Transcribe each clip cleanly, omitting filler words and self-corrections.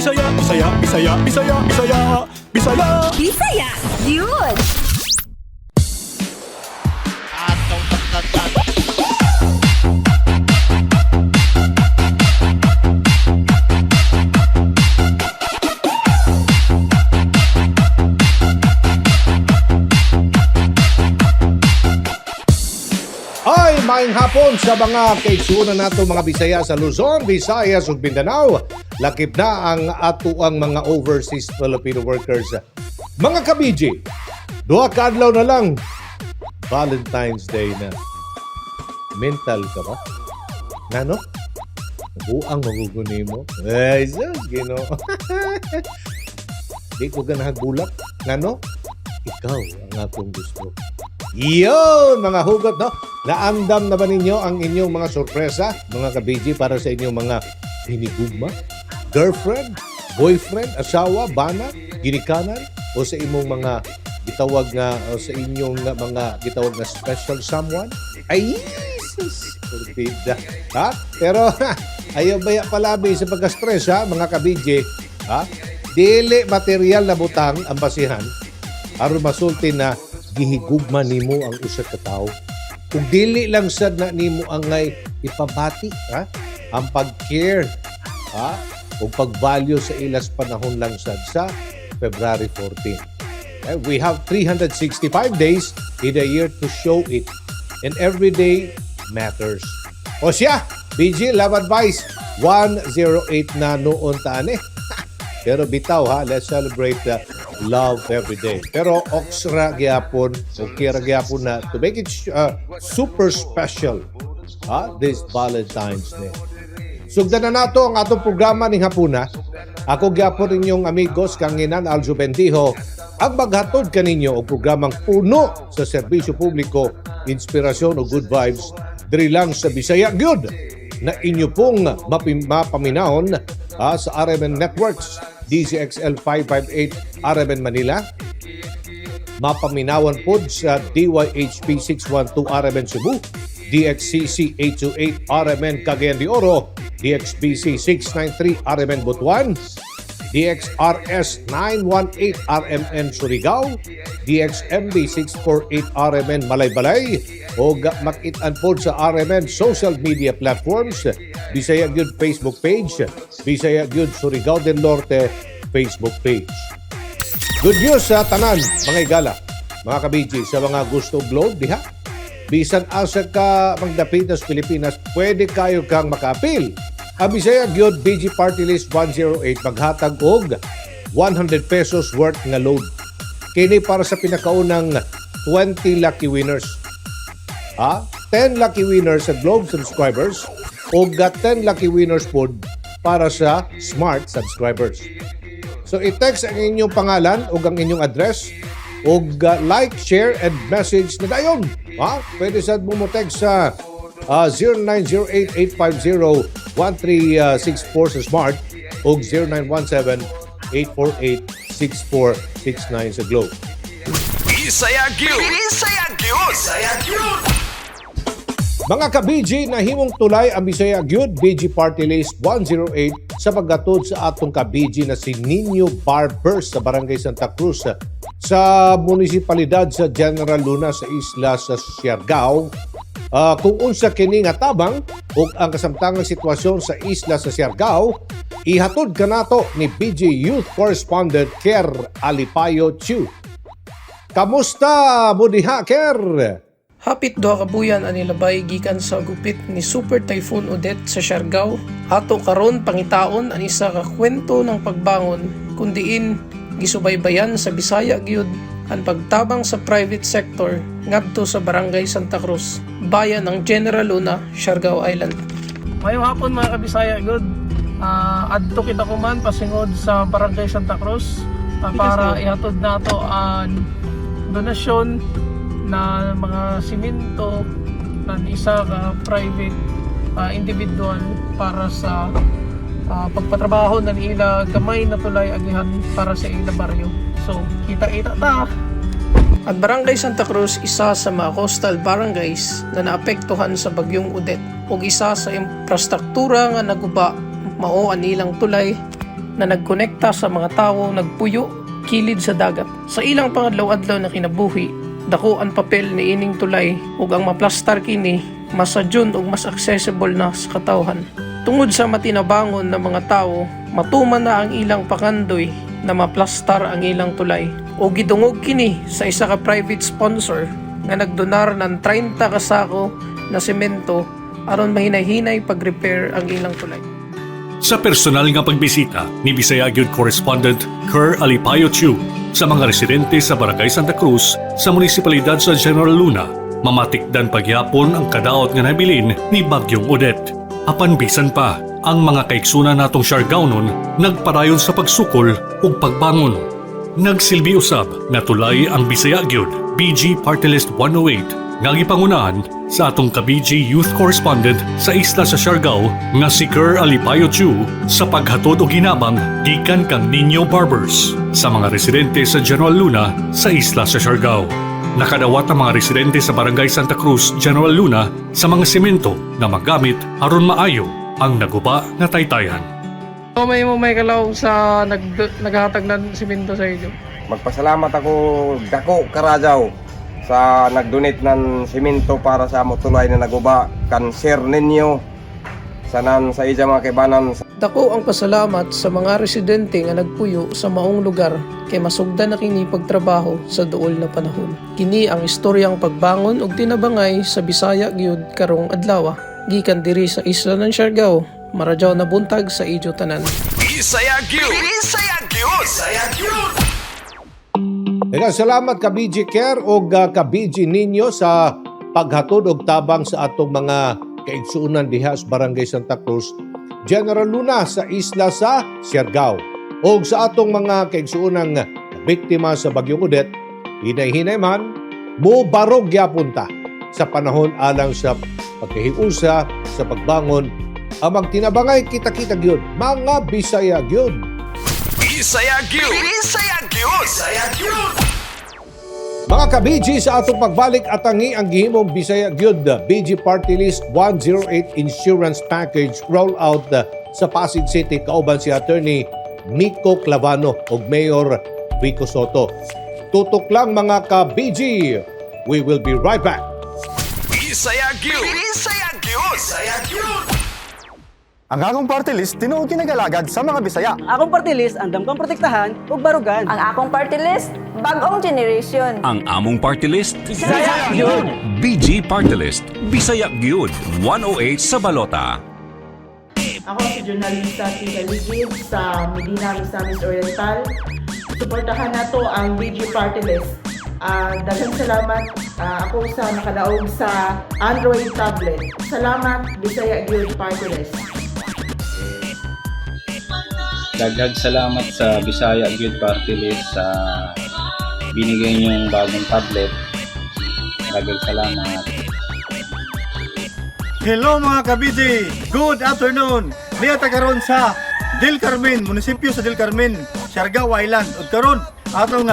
Bisaya, Bisaya, Bisaya, Bisaya, Bisaya, Bisaya. Bisaya Gyud. Ay, maayong hapon sa mga kaigsunan nato mga Bisaya sa Luzon, Visayas ug Mindanao. Lakip na ang atuang mga overseas Filipino workers. Mga kabiji, duha ka adlaw na lang. Valentine's Day na. Mental ka ba? Ngano? Buang maguguni mo. Ay, sus, Ginoo. Di ko ganahag bulak. Ngano? Ikaw ang akong gusto. Yun, mga hugot, no? Naandam na ba ninyo ang inyong mga sorpresa, mga kabiji, para sa inyong mga hinigugma, girlfriend, boyfriend, asawa, bana, ginikanan, o sa imong mga gitawag nga, o sa inyong mga gitawag na special someone? Ay, Jesus! Kurbida. Ha? Pero, ayaw baya palabi sa pagka-stress, ha, mga kabiji, ha? Dili material na butang ang basihan, aron masulti na gihigugma nimo ang usa ka tawo. Kung dili lang sad na nimo angay ipabati, ha? Ang pag-care, ha? O pag-value sa ilas panahon lang sad sa February 14. We have 365 days in a year to show it. And every day matters. O siya, BG, love advice, 108 na noon taan eh. Pero bitaw ha, let's celebrate love every day. Pero oxra gyapon, okay ra gyapon na to make it super special, this Valentine's Day. Sugdan na nato ang atong programa ning hapuna. Ako gyapon inyong amigos kanginan Aljo Bendiho ang maghatod kaninyo og programang puno sa serbisyo publiko, inspirasyon o good vibes diri lang sa Bisaya Gyud na inyo pong mapaminahon sa RMN Networks, DZXL 558 RMN Manila, mapaminawan po sa DYHP 612 RMN Cebu, DXCC 828 RMN Cagayan de Oro, DXBC 693 RMN Butuan, DXRS 918 RMN Surigao, DXMB 648 RMN Malaybalay, o makit-an po sa RMN social media platforms, Bisaya Gyud Facebook page, Bisaya Gyud Surigao del Norte Facebook page. Good news sa tanan, mga igala, mga kabiji, sa mga gusto vlog, diha? Bisan asa ka magdapit sa Pilipinas, pwede kayo kang maka-appeal. Ang Bisaya Gyud Party List 108 maghatag og 100 pesos worth nga load. Kini para sa pinakaunang 20 lucky winners. 10 lucky winners sa Globe subscribers o 10 lucky winners po para sa Smart subscribers. So i-text ang inyong pangalan o ang inyong address o like, share, and message na dayon. Pwede sa mo text sa 0908-850-1364 sa Smart o 0917-848-6469 sa Globe. Bisaya Gyud! Bisaya Gyud! Bisaya Gyud! Mga ka-BG, nahimong tulay ang Bisaya Gyud Party List 108 sa paggatod sa atong ka-BG na si Ninyong Barbers sa Barangay Santa Cruz sa munisipalidad sa General Luna sa isla sa Surigao. Kung unsa kini nga tabang ug ang kasamtangang sitwasyon sa isla sa Surigao, ihatod kanato ni BG Youth Correspondent Ker Alipayo Chu. Kamusta mo diha, Ker? Hapit duha ka buyan ani labay gikan sa gupit ni Super Typhoon Odette sa Surigao. Ato karon pangitaon ang isa ka kwento ng pagbangon kun diin gisubaybayan sa Bisaya Gyud ang pagtabang sa private sector ngadto sa Barangay Santa Cruz, bayan ng General Luna, Surigao Island. Mayong hapon mga kabisaya Gyud. Adto kita kuman pasingod sa Barangay Santa Cruz para ihatod nato ang donasyon na mga simento ng isa ka private individual para sa pagpatrabaho ng ila gamay na tulay agihan para sa ila baryo. So kita-kita ta. Ang Barangay Santa Cruz isa sa mga coastal barangays na naapektuhan sa bagyong Odette ug isa sa infrastruktura nga naguba mao anilang tulay, na nagkonekta sa mga tawo nagpuyo kilid sa dagat. Sa ilang pangadlaw-adlaw na kinabuhi, dako ang papel ni ining tulay ug ang maplastar kini masadyon ug mas accessible na sa katawhan. Tungod sa matinabangon na mga tawo, matuman na ang ilang pakandoy na maplastar ang ilang tulay. O gidungog kini sa isa ka private sponsor nga nagdonar ng 30 ka sako na semento aron mahinay-hinay pag-repair ang ilang tulay. Sa personal nga pagbisita ni Bisaya Gyud Correspondent Kerr Alipayo Chu sa mga residente sa Barangay Santa Cruz sa munisipalidad sa General Luna, mamatikdan pagyapon ang kadaot nga nabilin ni Bagyong Odette. Apan bisan pa, ang mga kaiksuna natong Surigao nun nagparayon sa pagsukol ug pagbangon. Nagsilbi usab na tulay ang Bisaya Gyud BG Party List 108 nga gipangunahan sa atong ka-BG Youth Correspondent sa isla sa Surigao nga si Kerr Alipayo Chu sa paghatod og ginabang gikan kang Ninyong Barbers sa mga residente sa General Luna sa isla sa Surigao. Nakadawat ang mga residente sa Barangay Santa Cruz, General Luna sa mga semento na magamit aron maayo ang naguba na taytayan. May kalaw sa naghatag ng semento sa inyo. Magpasalamat ako dako karajaw sa nagdonate ng semento para sa amo tulay na naguba kan Sir Ninyo sanan sa iya mga kaibanan. Dako ang pasalamat sa mga residente nga nagpuyo sa maong lugar kay masugdan na kini pagtrabaho sa duol na panahon. Kini ang istoryang pagbangon ug tinabangay sa Bisaya Gyud karong adlaw. Gikan diri sa isla ng Surigao, maradyaw na buntag sa idyo tanan. Bisaya Gyud! Bisaya Gyud! Bisaya Gyud! Salamat ka BG Kerr o ka BG Ninyo sa paghatod og tabang sa atong mga kaigsuunan diha sa Barangay Santa Cruz, General Luna sa isla sa Surigao. O sa atong mga kaigsuunang biktima sa Bagyong Odette, hinay-hinay man, mubarog gyapon ta sa panahon alang sa pagkahiusa sa pagbangon ang magtinabangay kita-kita gyud mga Bisaya gyud. Bisaya Gyud! Bisaya Gyud! Bisaya Gyud! Mga ka-BG, sa atong pagbalik atangi ang gihimong Bisaya Gyud BG Party List 108 Insurance Package rollout sa Pasig City, kauban si Attorney Nico Clavano ug Mayor Vico Soto. Tutok lang mga ka-BG. We will be right back. Bisaya Gyud! Bisaya Gyud! Bisaya Gyud! Ang akong party list tinuod kinagalagad sa mga Bisaya. Akong party list andam kang protektahan ug barugan. Ang akong party list, bagong generation. Ang among party list, Bisaya Gyud! BG Party List, Bisaya Gyud 108 sa Balota. Ako si journalista Tika Ligid sa Medina, Misamis Oriental. Suportahan nato ang BG Party List. Daghang salamat ako sa nakadaog sa Android tablet. Salamat Bisaya Gyud Party List. Daghang salamat sa Bisaya Gyud Party List sa binigay niyong bagong tablet. Daghang salamat. Hello mga ka-BG! Good afternoon! Niyata karon sa Del Carmen, munisipyo sa Del Carmen, Surigao Island. Ug karon atong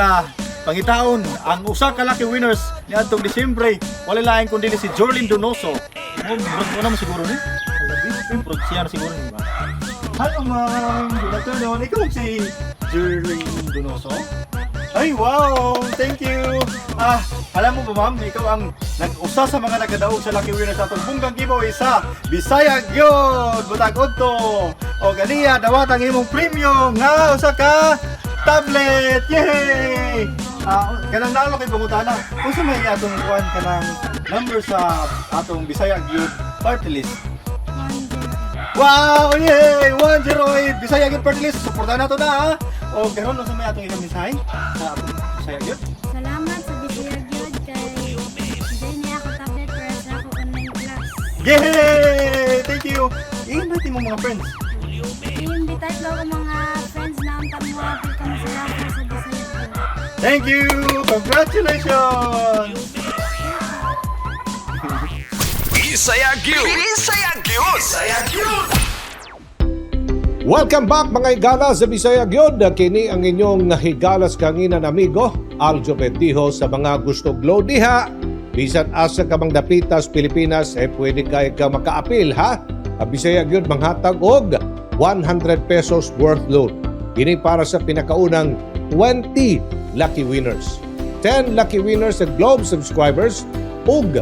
pangitaon ang usa ka lucky winners ni atong Disyembre. Wala lain kundi si Jorlin Donoso. Mo naman siguro ni. Alabi, siya na siguro ni ba? Hello ma'am, good afternoon. Ikaw si Jorlin Donoso? Ay wow, thank you. Alam mo ba ma'am, ikaw ang nag-usa sa mga nagkadaog sa lucky winner sa atong bunggang giveaway sa Bisaya Gyud Butagod to. O ganiya, dawat ang imong premyo nga usa ka tablet. Yay! Kanang naalo kay pangutana. Kung sa may atong kuan kanang number sa atong Bisaya Gyud Party List. Wow! Yay! 108 Bisaya Gyud Party List. Suportahan nato na. O karon sa may atong ilang mensahe sa atong Bisaya Gyud. Salamat sa Bisaya Gyud kay hindi niya ako tablet para sa ako online class. Yay! Thank you! I-invite mo mga friends. I-invite ko ang mga friends na ang pamuapil kami sa Bisaya Gyud. Thank you! Congratulations! Bisaya Gyud! Bisaya Gyud! Bisaya Gyud! Welcome back mga higala sa Bisaya Gyud. Kini ang inyong higalas kanginan amigo, Aljo Bendiho, sa mga gusto glow diha. Bisan asa ka mang dapitas Pilipinas, pwede ka makaapil ha. Bisaya Gyud manghatag og 100 pesos worth load. Kini para sa pinakaunang 20 lucky winners. 10 lucky winners sa Globe subscribers ug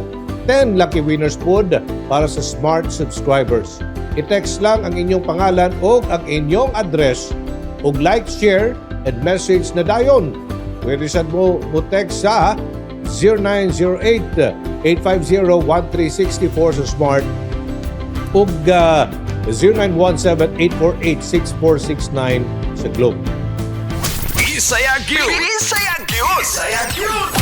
10 lucky winners pod para sa Smart subscribers. I-text lang ang inyong pangalan ug ang inyong address ug like, share, and message na dayon. Pwede sad mo text sa 0908-850-1364 sa Smart ug 0917-848-6469 sa Globe. Bisaya Gyud. Bisaya Gyud. Bisaya Gyud.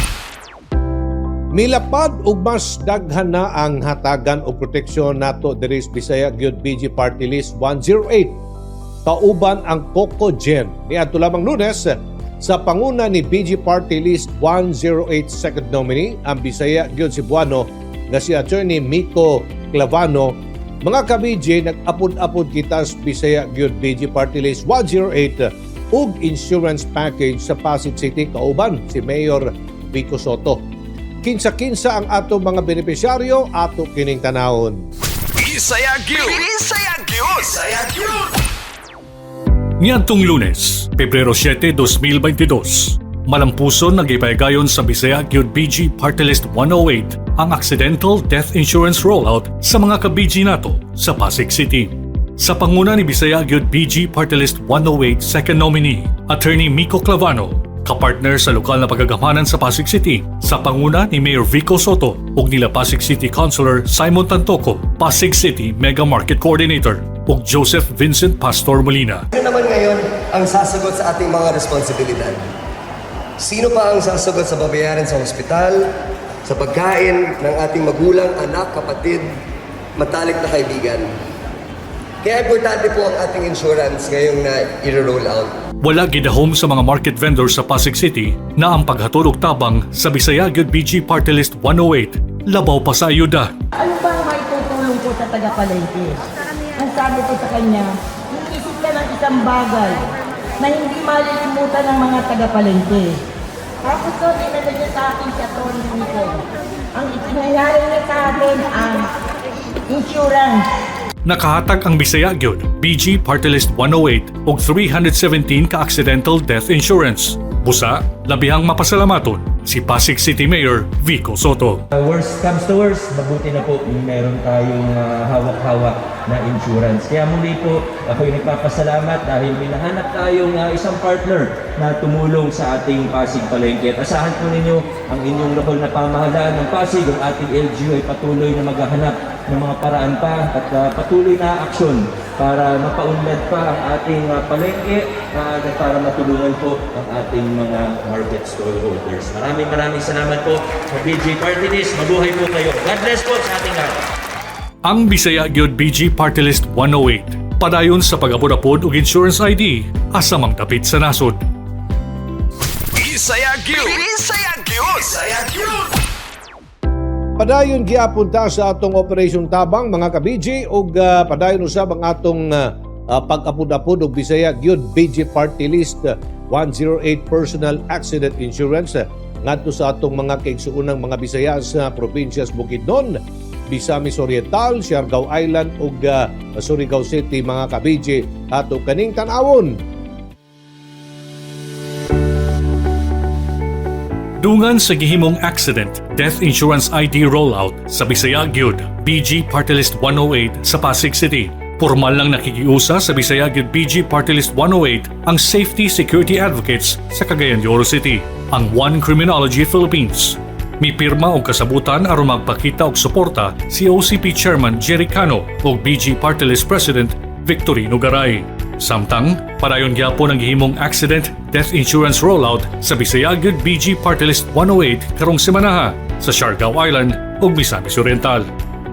Milapad ug mas daghan na ang hatagan o proteksyon nato diri sa Bisaya Gyud BG Party List 108. Kauban ang Coco Gen. Niadto lamang Lunes sa panguna ni BG Party List 108 second nominee ang Bisaya Gyud Cebuano nga si Attorney Miko Clavano. Mga ka-BG, nag-apod-apod kita sa Bisaya Gyud BG Party List 108 ug insurance package sa Pasig City kauban si Mayor Vico Soto. Kinsa-kinsa ang ato mga benepisyaryo ato kining tanawon. Bisaya Gyud. Bisaya Gyud. Bisaya Gyud. Niadtong Lunes, Pebrero 7, 2022, malampuson nagipaygayon sa Bisaya Gyud BG Party List 108 ang accidental death insurance rollout sa mga ka-BG nato sa Pasig City. Sa panguna ni Bisaya Gyud BG Party List 108 second nominee, Attorney Miko Clavano, kapartner sa lokal na pagagamanan sa Pasig City, sa panguna ni Mayor Vico Soto ug nila Pasig City Councilor Simon Tantoco, Pasig City Mega Market Coordinator ug Joseph Vincent Pastor Molina. Ano naman ngayon ang sasagot sa ating mga responsibilidad? Sino pa ang sasagot sa babayaran sa ospital, sa pagkain ng ating magulang, anak, kapatid, matalik na kaibigan? Kaya importante po ang ating insurance ngayong na i-roll out. Wala gidahom sa mga market vendors sa Pasig City na ang paghatulog tabang sa Bisaya Gyud BG Party List 108 labaw pa sa ayuda. Ano ba ang maitutulong po sa taga-palengke? Ang sabi ko sa kanya, isip ka ng isang bagay na hindi malilimutan ng mga taga-palengke. Tapos ko, dinala niya sa akin si Atty. Miko. Ang itinayari niya sa akin ang insurance. Nakahatag ang Bisaya Gyud BG Party List 108 og 317 ka-accidental death insurance. Busa, labihang mapasalamaton si Pasig City Mayor Vico Soto. Worst comes to worst, mabuti na po meron tayong hawak-hawak na insurance. Kaya muli po, ako'y nagpapasalamat dahil minahanap tayong isang partner na tumulong sa ating Pasig Palengke. At asahan po ninyo ang inyong lokal na pamahalaan ng Pasig, ang ating LGU ay patuloy na maghahanap ng mga paraan pa at patuloy na aksyon para mapaunlad pa ang ating palengke at para matulungan po ang ating mga market stallholders. Maraming salamat po sa BG Party List. Mabuhay po kayo. God bless po sa ating lahat. Ang Bisaya Gyud BG Party List 108 padayon sa pag-apod-apod ug insurance ID asamang dapit sa nasod. Bisaya Gyud. Bisaya Gyud. Bisaya Gyud. Padayon giapunta sa atong Operation Tabang mga ka-BG ug padayon usab ang atong pag-apod-apod og Bisaya Gyud BG Party List 108 Personal Accident Insurance ngadto sa atong mga kaigsuunang mga Bisaya sa probinsya Bukidnon, Misamis Oriental, Siargao Island ug Surigao City mga ka-BG ato kaning tan-awon. Dungan sa gihimong accident death insurance ID rollout sa Bisaya Gyud BG Party List 108 sa Pasig City. Formal lang nakikiusa sa Bisaya Gyud BG Party List 108 ang Safety Security Advocates sa Cagayan de Oro City, ang One Criminology Philippines. May pirma og kasabutan aron magpakita og suporta si OCP Chairman Jerry Cano ug BG Party List President Victorino Garay. Samtang, padayon gyapon ang gihimong accident death insurance rollout sa Bisaya Gyud BG Party List 108 karong semana sa Siargao Island ug Misamis Oriental.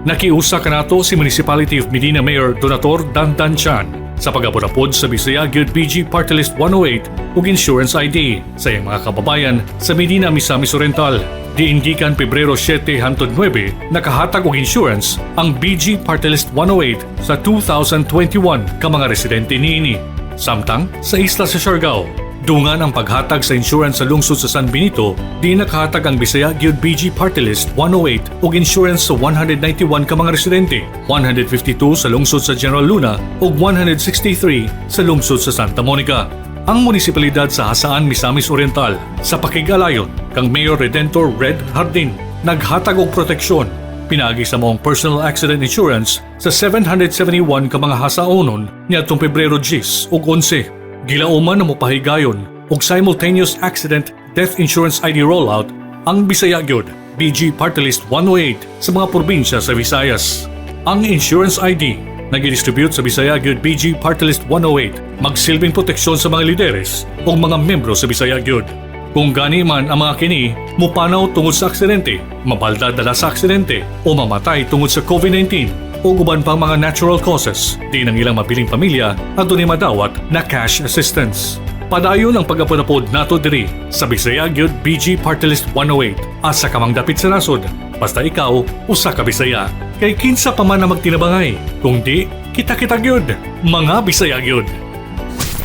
Nakiusa kanato si Municipality of Medina Mayor Donator Dandan Chan sa pag-apod-apod sa Bisaya Gyud BG Party List 108 ug insurance ID sa iyang mga kababayan sa Medina Misamis Oriental. Diin gikan Pebrero 7 hangtod 9 nakahatag og insurance ang BG Party List 108 sa 2021 ka mga residente niini. Samtang sa isla sa Siargao, dungan ang paghatag sa insurance sa lungsod sa San Benito, di nakahatag ang Bisaya Gyud BG Party List 108 og insurance sa 191 ka mga residente, 152 sa lungsod sa General Luna ug 163 sa lungsod sa Santa Monica. ang munisipalidad sa Hasaan, Misamis Oriental sa pakigalayon kang Mayor Redentor Red Hardin naghatag og proteksyon pinaagi sa maong personal accident insurance sa 771 ka mga hasaonon niadtong Pebrero 10 ug 11. Gilauman na mopahigayon og simultaneous accident death insurance ID rollout ang Bisaya Gyud BG Party List 108 sa mga probinsya sa Visayas. Ang insurance ID na gidistribute sa Bisaya Gyud BG Party List 108 magsilbing proteksyon sa mga lideres o mga membro sa Bisaya Gyud. Kung gani man ang mga kini mupanaw tungod sa aksidente, mabalda dala sa aksidente o mamatay tungod sa COVID-19 o guban pang mga natural causes, di ng ilang mabiling pamilya at doon madawat na cash assistance. Padayon ang pag-apod-apod nato diri sa Bisaya Gyud BG Party List 108 asa ka mang dapit sa nasod. Basta ikaw, usa ka Bisaya. Kay kinsa pa man na magtinabangay. Kung di, kita-kita gyud. Mga Bisaya Gyud.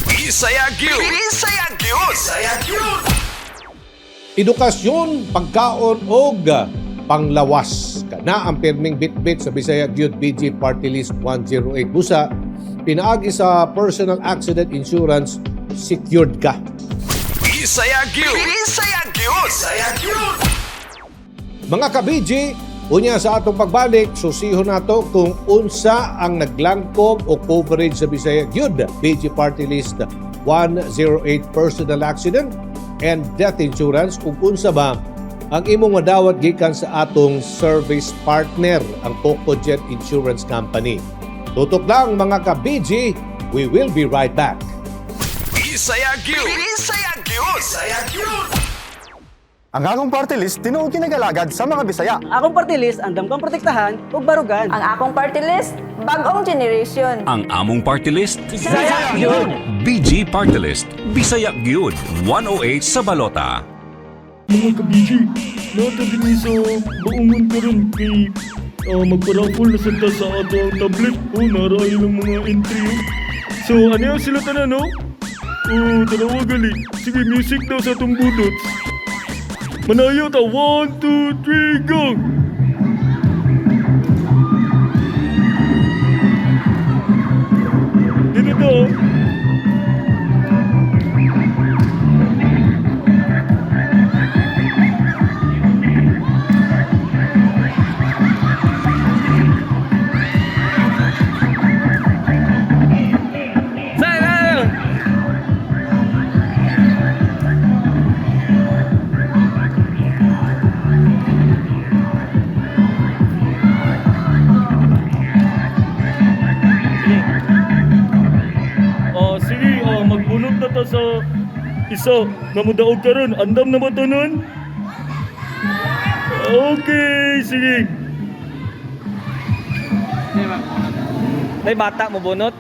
Bisaya Gyud! Bisaya Gyud! Bisaya Gyud! Edukasyon, pagkaon og panglawas. Kana ang pirming bitbit sa Bisaya Gyud BG Party List 108 busa. Pinaagi sa personal accident insurance, secured ka. Bisaya Gyud! Bisaya Gyud! Bisaya Gyud! Mga ka-BG, unya sa atong pagbalik, susihon nato kung unsa ang naglangkob o coverage sa Bisaya Gyud BG Party List 108 personal accident and death insurance ug unsa ba ang imong madawat gikan sa atong service partner, ang Coco Jet Insurance Company. Tutok lang mga ka-BG, we will be right back. Bisaya Gyud! Bisaya Gyud! Bisaya Gyud! Ang akong party list tinuod kinagalagad sa mga Bisaya. Ang akong party list andam kang protektahan ug barugan. Ang akong party list, bagong generation. Ang among party list, Bisaya Gyud! BG Party List, Bisaya Gyud 108 sa Balota. Mga ka-BG, nata din sa baungon ka rin kay magparapol na santa sa ato ang tablet. Narayo ng mga entry. So, ano yung sila tanan, no? Tanawa gali. Sige, music daw sa atong budots. Manayo ta, 1, 2, 3, go! Dito to. Magbunot na ta sa isa na mudaog ka ron. Andam na ba ito nun? Okay, sige. May bata mo bunot?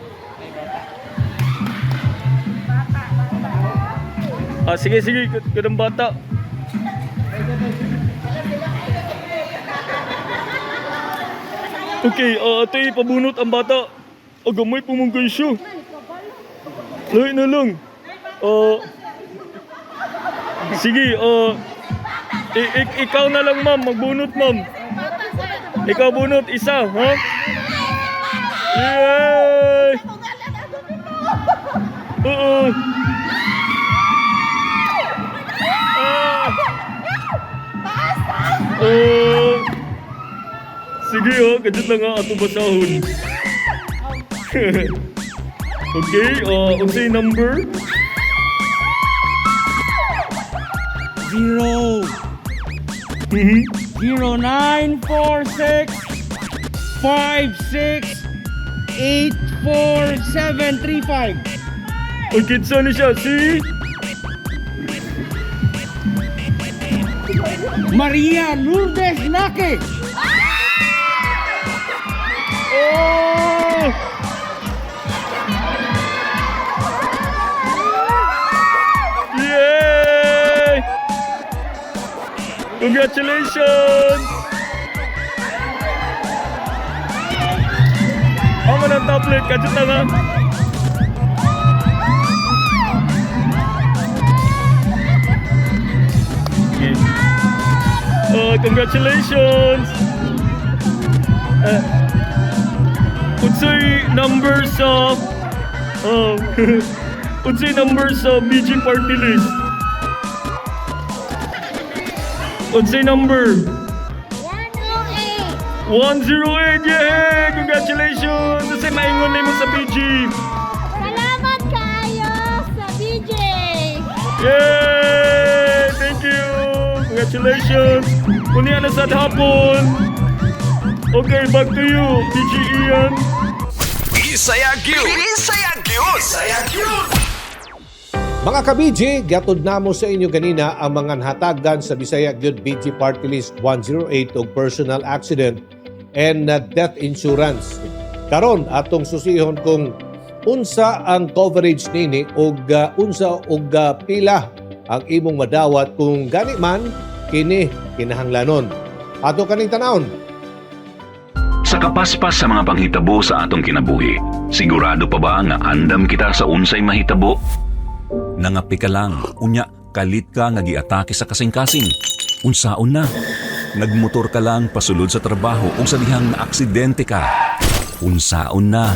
Sige, kadang bata. Okay, ito pabunot ang bata. Agamay pumungkay siya. Lahi na lang. Sige, ikaw na lang ma'am, magbunot ma'am. Ikaw bunot, isa, ha? Yay! Sige kadit lang ato basahon. Okay, unsay number? 0 0946 56 84735. Okay, saan siya? Si? Maria Lourdes Nake. Oh! Yay! Congratulations! Ako ng tablet, kadyo na nga. Okay. Congratulations! Unsay number sa Unsay number sa BG Party List? Unsay number? 108! Yay! Congratulations! Unsay maingon nimo sa BG? Salamat kayo sa BJ! Yay! Thank you! Congratulations! Kunya na sa hapon! Okay, back to you, BG Ian! Bisaya Gyud! Bisaya Gyud! Bisaya Gyud! Mga ka-BG, gatod namo sa inyo ganina ang mga hatagan sa Bisaya Gyud BG Party List 108 og personal accident and death insurance. Karon atong susihon kung unsa ang coverage nini og unsa og pila ang imong madawat kung gani man kini kinahanglanon. Ato kaning tanawon. Sa kapaspas sa mga panghitabo sa atong kinabuhi, sigurado pa ba nga andam kita sa unsay mahitabo? Nangapi ka lang, unya kalit ka nga giatake sa kasing-kasing. Unsaon na? Nagmotor ka lang pasulod sa trabaho o sa dihang na aksidente ka. Unsaon na?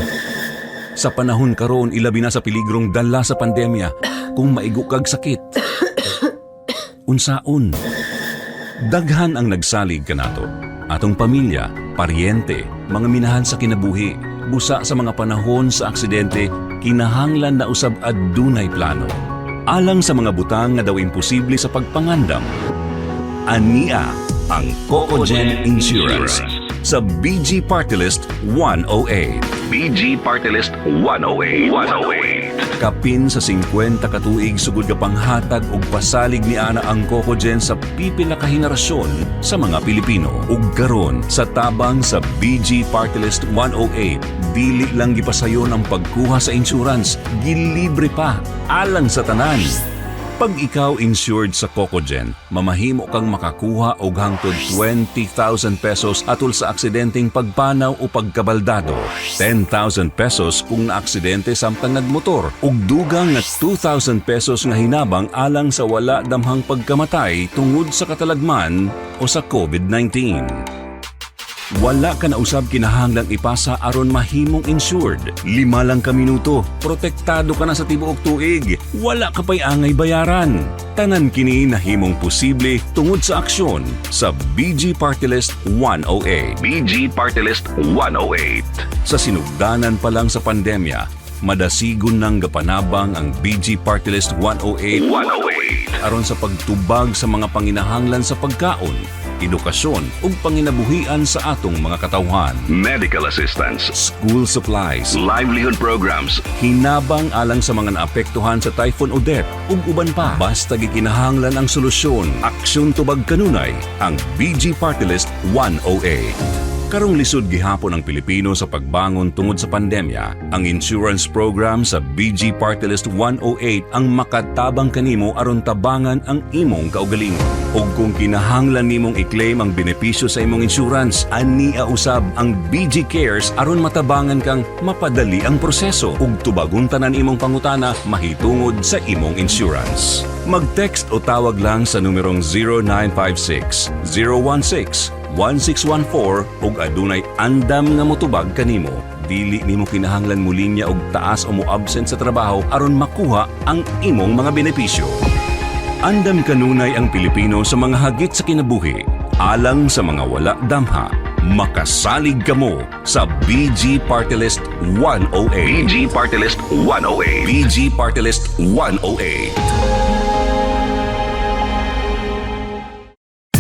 Sa panahon karon ilabi na sa piligrong dala sa pandemya kung maigo kag sakit. Unsaon? Daghan ang nagsalig kanato. Atong pamilya, paryente, mga minahan sa kinabuhi, busa sa mga panahon sa aksidente, kinahanglan na usab adunay plano. Alang sa mga butang nga daw imposible sa pagpangandam. Ania ang Cocogen Insurance sa BG Party List 108. BG Party List 108. Kapin sa 50 katuig sugod ka panghatag og pasalig ni ana ang Cocogen sa pipila ka henerasyon sa mga Pilipino. Ug karon sa tabang sa BG Party List 108, dili lang gipasayon ang pagkuha sa insurance, gilibre pa alang sa tanan. Pag ikaw insured sa Cocogen, mamahimo kang makakuha og hangtod 20,000 pesos atol sa aksidenteng pagpanaw o pagkabaldado, 10,000 pesos kung naaksidente samtang nagmotor, ug dugang nga 2,000 pesos nga hinabang alang sa wala damhang pagkamatay tungod sa katalagman o sa COVID-19. Wala ka na usab kinahanglang ipasa aron mahimong insured. 5 lang ka minuto, protektado ka na sa tibuok tuig. Wala ka pa'y angay bayaran. Tanan kini nahimong posible tungod sa aksyon sa BG Party List 108. BG Party List 108. Sa sinugdanan pa lang sa pandemya, madasigon ng gapanabang ang BG Party List 108 aron sa pagtubag sa mga panginahanglan sa pagkaon, edukasyon ug panginabuhian sa atong mga katawhan. Medical assistance, school supplies, livelihood programs, hinabang alang sa mga naapektuhan sa Typhoon Odette ug uban pa. Basta gikinahanglan ang solusyon, aksyon tubag kanunay ang BG Party List 108. Karong lisod gihapon ang Pilipino sa pagbangon tungod sa pandemya, ang insurance program sa BG Party List 108 ang makatabang kanimo aron tabangan ang imong kaugalingon. Ug kung kinahanglan nimong i-claim ang benepisyo sa imong insurance, ania usab ang BG Cares aron matabangan kang mapadali ang proseso ug tubagon tanan imong pangutana mahitungod sa imong insurance. Mag-text o tawag lang sa numerong 0956 016 1614 ug adunay andam nga motubag kanimo. Dili nimo kinahanglan mo linya og taas o mo absent sa trabaho aron makuha ang imong mga benepisyo. Andam kanunay ang Pilipino sa mga hagit sa kinabuhi, alang sa mga wala damha. Makasalig kamo sa BG Party List 108. BG Party List 108. BG Party List 108.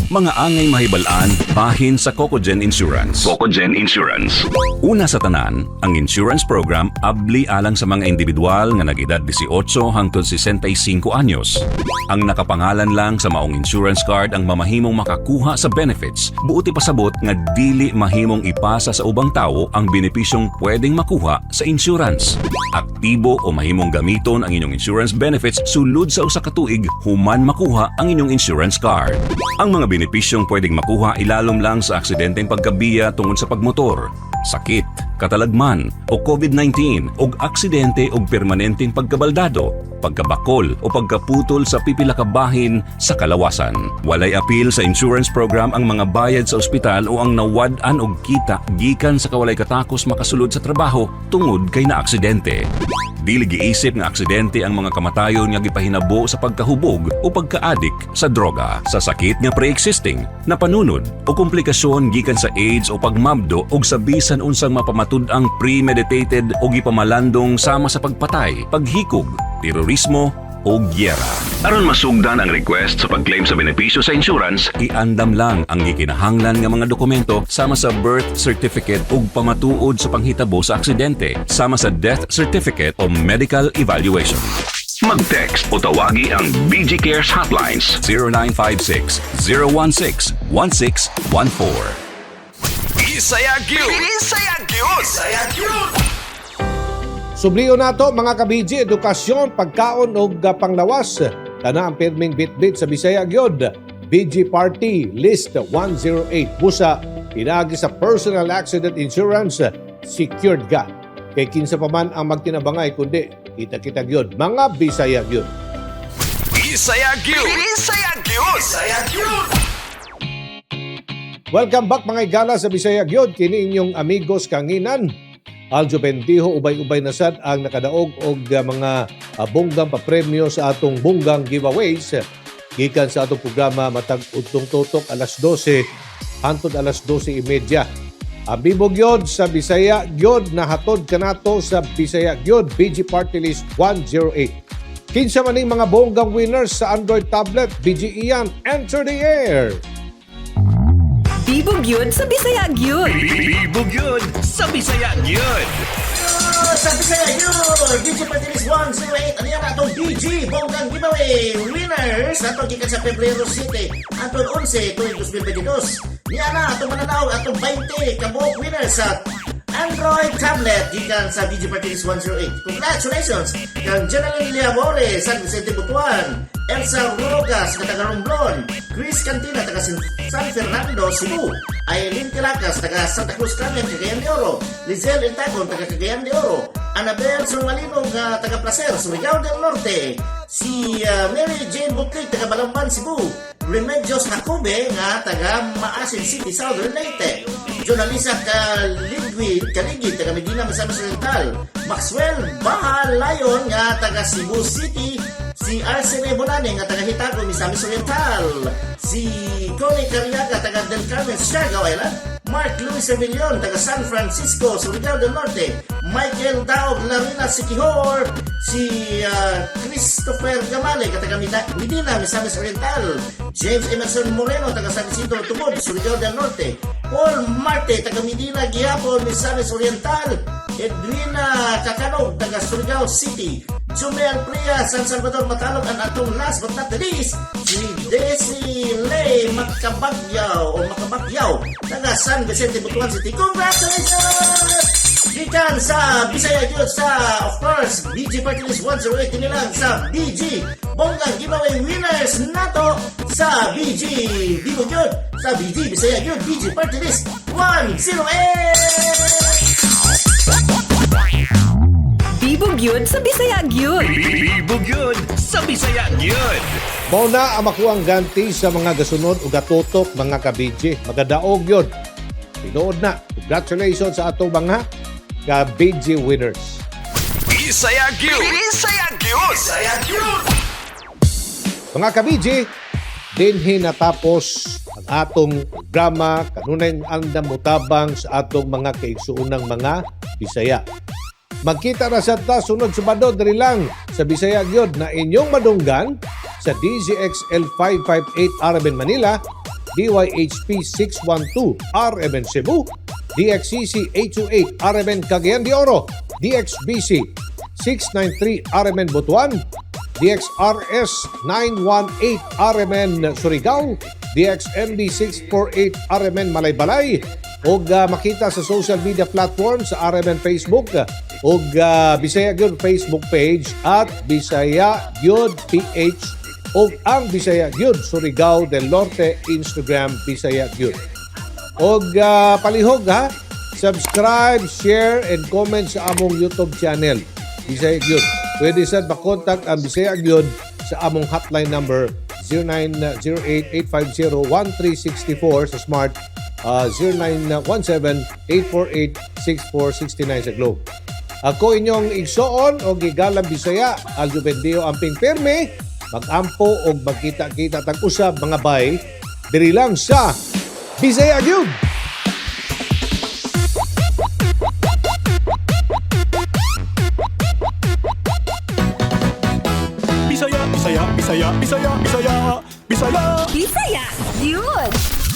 Mga angay mahibalaan bahin sa Cocogen Insurance. Cocogen Insurance. Una sa tanan, ang insurance program abli alang sa mga individual nga nag-edad 18 hangtod 65 anyos. Ang nakapangalan lang sa maong insurance card ang mamahimong makakuha sa benefits. Buoti pasabot nga dili mahimong ipasa sa ubang tao ang benepisyong pwedeng makuha sa insurance. Aktibo o mahimong gamiton ang inyong insurance benefits sulod sa usa ka tuig human makuha ang inyong insurance card. Ang mga benepisyong pwedeng makuha ilalom lang sa aksidenteng pagkabiya tungod sa pagmotor, sakit, katalagman o COVID-19 o aksidente o permanenteng pagkabaldado, pagkabakol o pagkaputol sa pipila ka bahin sa kalawasan. Walay apil sa insurance program ang mga bayad sa ospital o ang nawad-an og kita gikan sa kawalay katakos makasulod sa trabaho tungod kay na aksidente. Dili giisip nga aksidente ang mga kamatayon nga gipahinabo sa pagkahubog o pagkaadik sa droga, sa sakit nga pre-existing, napanunod o komplikasyon gikan sa AIDS o pagmabdo o sa bisan unsang mapamatud-ang premeditated o gipamalandong sama sa pagpatay, paghikog, terorismo o gyera. Aron masugdan ang request sa pag-claim sa benepisyo sa insurance, iandam lang ang gikinahanglan nga mga dokumento sama sa birth certificate ug pamatuod sa panghitabo sa aksidente, sama sa death certificate o medical evaluation. Mag-text o tawagi ang BG Cares Hotlines 0956-016-1614. Bisaya Gyud! Bisaya Gyud! Bisaya Gyud! Subliyo nato mga kabidji, edukasyon, pagkaon o panglawas. Kana ang pirming bitbit sa Bisaya Gyud BG Party List 108. Busa, pinagi sa personal accident insurance, secured ka. Kay kinsa pa man ang magtinabangay, kundi kita-kita gyud mga Bisaya Gyud. Bisaya Gyud! Bisaya Gyud! Bisaya Gyud! Welcome back mga igala sa Bisaya Gyud. Kini inyong amigos kanginan. Aljo Bendiho, ubay-ubay na sad ang nakadaog og mga bonggang papremyo sa atong bonggang giveaways. Gikan sa atong programa matag udtong tutok alas 12 hangtod alas 12:30. Ang bibog yod sa Bisaya Gyud nahatod kanato sa Bisaya Gyud BG Party List 108. Kinsa maning mga bonggang winners sa Android tablet, BG Ian, enter the air! Bibog yun sa Bisaya Gyud. Bibog yun sa Bisaya Gyud! Sa Bisaya Gyud! BG Party List 108. Ano yan atong BG bonggang giveaway winners atong gikan sa Pebrero City atong 11 tuwing 2022. Niya na atong mananaw atong 20 kabuok winners sa Android tablet gikan sa BG Party List 108. Congratulations kang General Liamore, San Vicente, Butuan, Elsa Rogas, taga Romblon, Chris Cantina, taga San Fernando, Cebu, Aileen Tilacas, taga Santa Cruz, Cagayan de Oro, Lizel Iltagon, taga Cagayan de Oro, Annabel Surmalinog, taga Placer, Surigao del Norte, si Mary Jane Butlik, taga Balamban, Cebu, Remedios Hakube, taga Maasin City, Southern Leyte, Jonalisa Kaligid, taga Medina, Misamis Oriental, Maxwell Bahalayon, taga Cebu City, si Arsene Bonane, taga Hitago, Misamis Oriental, si Connie Cariaga, taga Del Carmen, Surigao Island, Mark Luis Emilion, taga San Francisco, Surigao del Norte, Michael Daog Larina Sikihor, si Christopher Gamale, taga Medina, Misamis Oriental, James Emerson Moreno, taga San Isidro Tubod, Surigao del Norte, Paul Marte, taga Medina, Giapon, Misamis Oriental, Edwina Kacanog, taga Surigao City, Jumel Priya, San Salvador, Matalog, ang atong last but not the least, si Desi Lay Makabagyaw, taga San Vicente, Butuan City. Congratulations! Gikan sa Bisaya Gyud sa, of course, BG Party List 108 nilang sa BG bonggang giveaway winners nato sa BG Bibog Gyud, sa BG Bisaya Gyud BG Party List 108! Bibog yun sa Bisaya Gyud. Bibog yun sa Bisaya Gyud! Mauna ang makuang ganti sa mga gasunod o gatutok mga kabidji. Magadaog yun. Tinood na. Congratulations sa atong mga kabidji winners. Bisaya Gyud! Bisaya Gyud! Bisaya Gyud! Mga kabidji, dinhi natapos ang atong programa kanunay andam mutabang sa atong mga kaigsuunang mga Bisaya. Magkita na sa ta sunod Sabado diri lang sa Bisaya Gyud na inyong madunggan sa DZXL 558 RMN Manila, DYHP 612 RMN Cebu, DXCC 828 RMN Cagayan de Oro, DXBC 693 RMN Butuan, DXRS 918 RMN Surigao, DXMD 648 RMN Malaybalay, o makita sa social media platforms sa RMN Facebook o Bisaya Gyud Facebook page at Bisaya Gyud PH o ang Bisaya Gyud Surigao del Norte Instagram Bisaya Gyud. O palihog subscribe, share, and comment sa among YouTube channel, Bisaya Gyud. Pwede sad makontak ang Bisaya Gyud sa among hotline number 0908-850-1364 sa Smart, 0917-848-6469 sa Globe. Ako inyong igsoon o gigalang Bisaya, Aljo Bendiho amping pirme, mag-ampo o magkita-kita tag-usab mga bay, diri lang sa Bisaya Gyud! Bisaya, Bisaya, Bisaya, Bisaya, Bisaya, Bisaya. Bisaya Gyud!